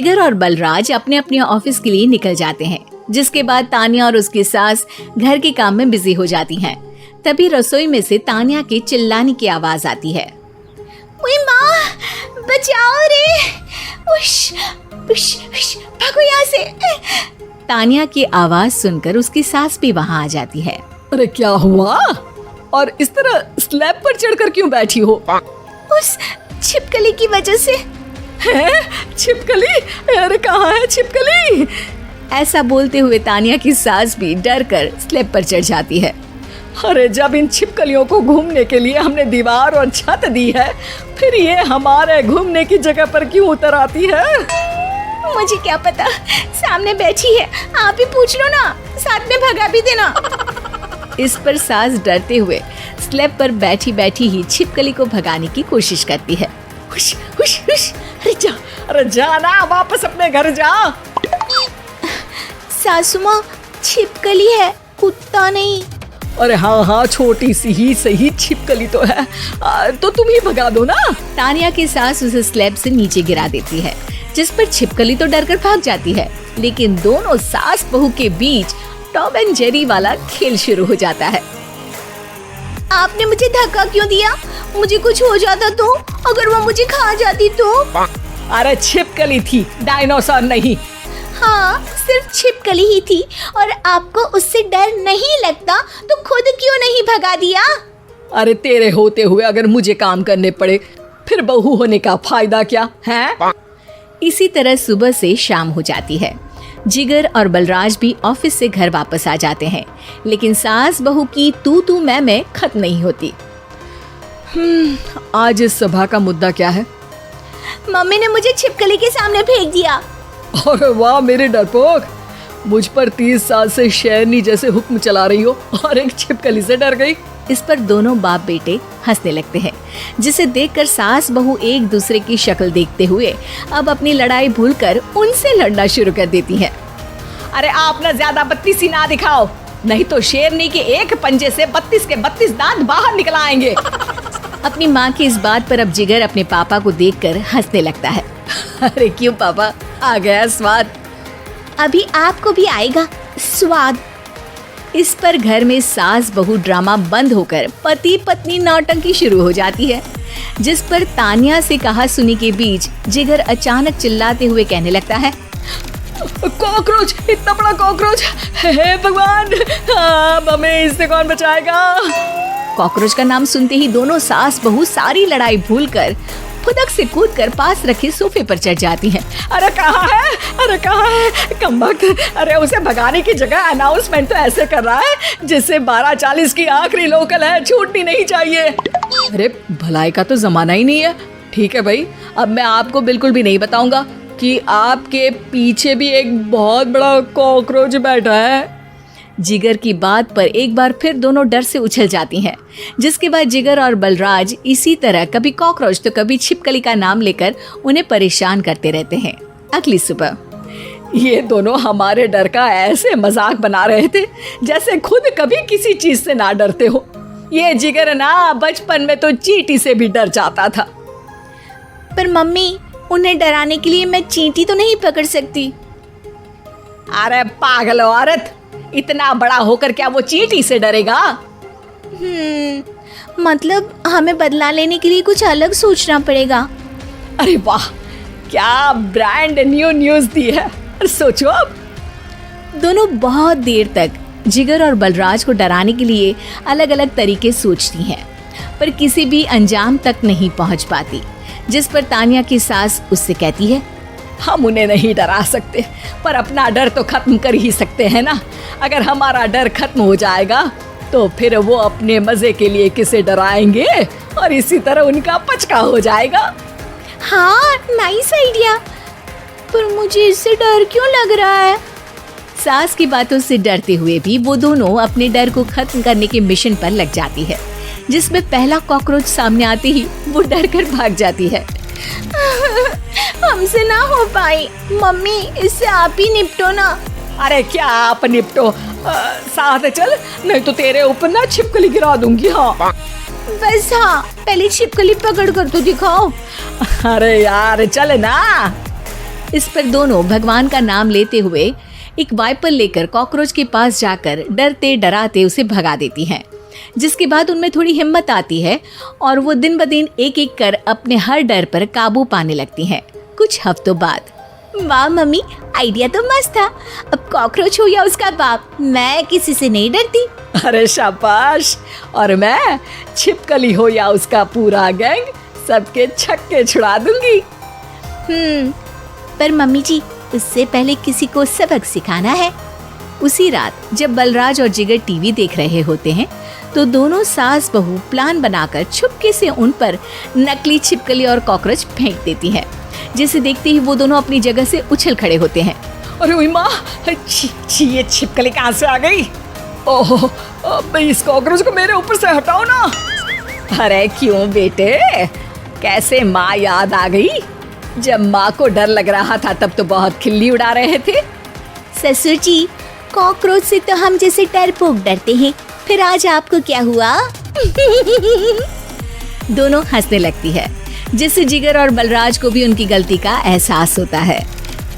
जिगर और बलराज अपने अपने ऑफिस के लिए निकल जाते हैं, जिसके बाद तान्या और उसकी सास घर के काम में बिजी हो जाती हैं। तभी रसोई में से तान्या के चिल्लाने की आवाज आती है। ओए माँ, बचाओ रे! उश, उश, उश, भागो यहाँ से! तान्या की आवाज सुनकर उसकी सास भी वहाँ आ जाती है। अरे क्या हुआ? और इस तरह स्लैब पर चढ़कर क्यों बैठी हो? उस छिपकली की वजह से। है? छिपकली? अरे कहाँ है छिपकली? ऐसा बोलते हुए तान्या की सास भी डर कर स्लैब पर चढ़ जाती है। अरे जब इन छिपकलियों को घूमने के लिए हमने दीवार और छत दी है, फिर ये हमारे घूमने की जगह पर क्यों उतर आती है? मुझे क्या पता, सामने बैठी है, आप ही पूछ लो ना, साथ में भगा भी देना। इस पर सास डरते हुए स्लैब पर बैठी बैठी ही छिपकली को भगाने की कोशिश करती है। हुश, हुश, हुश, अरे जा ना, वापस अपने घर जा। सासू माँ, छिपकली है, कुत्ता नहीं। अरे हाँ, छोटी सी ही सही छिपकली तो है, तो तुम ही भगा दो ना। तान्या की सास उसे स्लैब से नीचे गिरा देती है, जिस पर छिपकली तो डरकर भाग जाती है। लेकिन दोनों सास बहू के बीच टॉम एंड जेरी वाला खेल शुरू हो जाता है। आपने मुझे धक्का क्यों दिया? मुझे कुछ हो जाता तो? अगर वो मुझे खा जाती तो? अरे छिपकली थी, डायनासोर नहीं। हाँ, सिर्फ छिपकली ही थी, और आपको उससे डर नहीं लगता तो खुद क्यों नहीं भगा दिया? अरे तेरे होते हुए अगर मुझे काम करने पड़े, फिर बहू होने का फायदा क्या है? इसी तरह सुबह से शाम हो जाती है। जिगर और बलराज भी ऑफिस से घर वापस आ जाते हैं, लेकिन सास बहू की तू मैं खत्म नहीं होती। आज इस सभा का मुद्दा क्या है? मम्मी ने मुझे छिपकली के सामने फेंक दिया। अरे वाह मेरे डरपोक, मुझ पर 30 साल से शेरनी जैसे हुक्म चला रही हो और एक छिपकली से डर गई। इस पर दोनों बाप बेटे हंसने लगते हैं, जिसे देखकर सास बहू एक दूसरे की शक्ल देखते हुए अब अपनी लड़ाई भूलकर उनसे लड़ना शुरू कर देती हैं। अरे आप ना ज्यादा बत्तीसी ना दिखाओ, नहीं तो शेरनी के एक पंजे से 32 के 32 दांत बाहर निकल आएंगे। अपनी माँ की इस बात पर अब जिगर अपने पापा को देखकर हंसने लगता है। अरे क्यों पापा, आ गया स्वाद? अभी आपको भी आएगा स्वाद। इस पर घर में सास बहू ड्रामा बंद होकर पति पत्नी नौटंकी शुरू हो जाती है, जिस पर तान्या से कहा सुनी के बीच जिगर अचानक चिल्लाते हुए कहने लगता है। कॉकरोच, इतना बड़ा कॉकरोच! हे भगवान, अब हमें इससे कौन बचाएगा? कॉकरोच का नाम सुनते ही दोनों सास बहू सारी लड़ाई भूलकर फुदक से कूदकर पास रखे सोफे पर चढ़ जाती हैं। अरे कहाँ है? अरे कहाँ है? कमबख्त! अरे उसे भगाने की जगह अनाउंसमेंट तो ऐसे कर रहा है जिससे 12:40 की आखिरी लोकल है, छूटनी नहीं चाहिए। अरे भलाई का तो जमाना ही नहीं है। ठीक है भाई, अब मैं आपको बिल्कुल भी नहीं बताऊंगा कि आपके पीछे भी एक बहुत बड़ा कॉकरोच बैठा है। जिगर की बात पर एक बार फिर दोनों डर से उछल जाती हैं, जिसके बाद जिगर और बलराज इसी तरह कभी कॉकरोच तो कभी छिपकली का नाम लेकर उन्हें परेशान करते रहते हैं। अगली सुबह ये दोनों हमारे डर का ऐसे मजाक बना रहे थे जैसे खुद कभी किसी चीज से ना डरते हो। ये जिगर ना बचपन में तो चींटी से भी डर जाता था। पर मम्मी, उन्हें डराने के लिए मैं चींटी तो नहीं पकड़ सकती। अरे पागल औरत, इतना बड़ा होकर क्या वो चींटी से डरेगा? मतलब हमें बदला लेने के लिए कुछ अलग सोचना पड़ेगा। अरे वाह, क्या ब्रांड न्यू न्यूज दी है। सोचो अब। दोनों बहुत देर तक जिगर और बलराज को डराने के लिए अलग अलग तरीके सोचती हैं, पर किसी भी अंजाम तक नहीं पहुंच पाती, जिस पर तान्या की सास उससे कहती है। हम उन्हें नहीं डरा सकते, पर अपना डर तो खत्म कर ही सकते हैं ना। अगर हमारा डर खत्म हो जाएगा तो फिर वो अपने मजे के लिए किसे डराएंगे और इसी तरह उनका पचका हो जाएगा। हाँ, नाइस आइडिया, पर मुझे इससे डर क्यों लग रहा है? सास की बातों से डरते हुए भी वो दोनों अपने डर को खत्म करने के मिशन पर लग जाती है, जिसमें पहला कॉकरोच सामने आते ही वो डर कर भाग जाती है। हमसे ना हो पाई मम्मी, इससे आप ही निपटो ना। अरे क्या आप निपटो, साथ चल, नहीं तो तेरे ऊपर ना छिपकली गिरा दूंगी। हाँ बस, हाँ पहले छिपकली पकड़ कर तो दिखाओ। अरे यार चल ना। इस पर दोनों भगवान का नाम लेते हुए एक वाइपर लेकर कॉकरोच के पास जाकर डरते डराते उसे भगा देती हैं, जिसके बाद उनमें थोड़ी हिम्मत आती है और वो दिन ब दिन एक एक कर अपने हर डर पर काबू पाने लगती हैं। कुछ हफ्तों बाद, वाह मम्मी, आइडिया तो मस्त था। अब कॉकरोच हो या उसका बाप, मैं किसी से नहीं डरती। अरे शाबाश। और मैं छिपकली हो या उसका पूरा गैंग, सबके छक्के छुड़ा दूंगी। पर मम्मी जी, उससे पहले किसी को सबक सिखाना है। उसी रात जब बलराज और जिगर टीवी देख रहे होते हैं तो दोनों सास बहू प्लान बनाकर छुपके से उन पर नकली छिपकली और कॉकरोच फेंक देती हैं, जिसे देखते ही वो दोनों अपनी जगह से उछल खड़े होते हैं। अरे ओए माँ, छी, ये छिपकली कहाँ से आ गई? ओह, अब इस कॉकरोच को मेरे ऊपर से हटाओ ना। अरे क्यों बेटे, कैसे माँ याद आ गई? जब माँ को डर लग रहा था तब तो बहुत खिल्ली उड़ा रहे थे। ससुर जी, कॉकरोच से तो हम जैसे डरपोक डरते हैं, फिर आज आपको क्या हुआ? दोनों हंसने लगती है, जिससे जिगर और बलराज को भी उनकी गलती का एहसास होता है।